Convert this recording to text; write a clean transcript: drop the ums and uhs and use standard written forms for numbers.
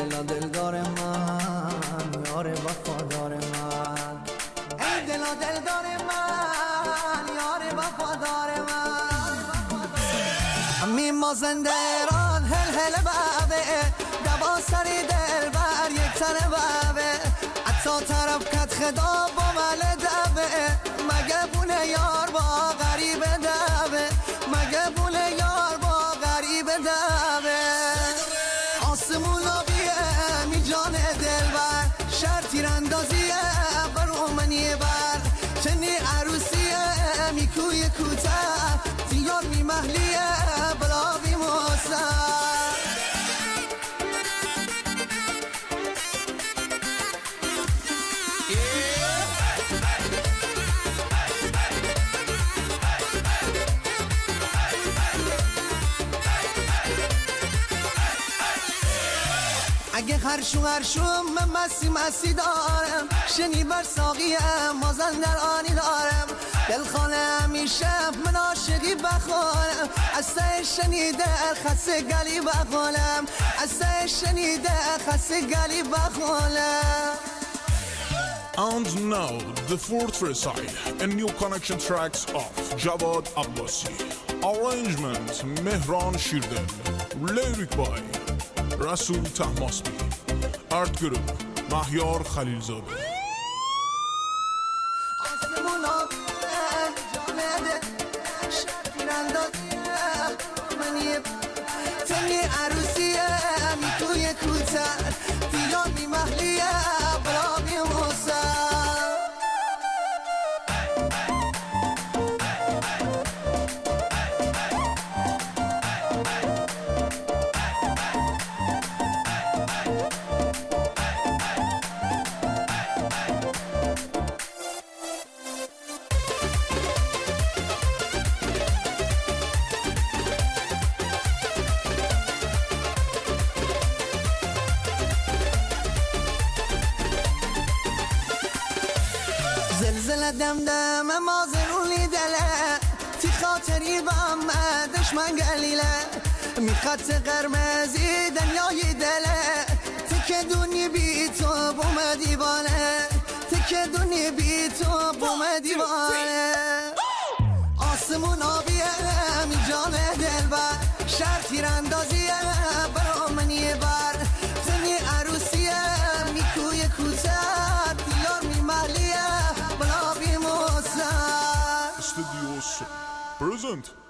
دلا دلدار من یار وفادار من ای دلا دلدار من یار وفادار من می مازندران هل هل بابه دبا سری دل بر یک تنه بابه حتی طرف کت خدا با مل دبه مگه بونه یار با غریب دبه مگه بونه یار با غریب دبه آسمون آبیه می جان دل بر شهر تیراندازیه بر منی بر چنی عروسیه می کوی کوتاه دیار می محلیه بلا بی موسر اگه هرشون من مسی دارم شنی بر ساقیم مازندر آنی دارم دلخانه همیشه من عاشقی بخونم از ته شنیده خسته گلی بخونم از ته شنیده خسته گلی بخونم. And now the fourth recital, a new connection tracks of Javad Abbasi, arrangement Mehran Shirdel, lyric by Rasul Tahmasbi, art group Mahyar Khalilzadeh. تنی عروسیه می توی کوتر دیار می محلیه برا بی موسر زلزله دمدم مازرونی دله تی خاطری با دشمن گلیله می خط قرمزی دنیای دله تک دونی بی تو بوم دیوانه تک دونی بی تو بوم دیوانه آسمون آبیه می جان دل بر شهر تیراندازیه برا منی بر تنی عروسیه می کوی کوتر دیار می محلیه Studios present.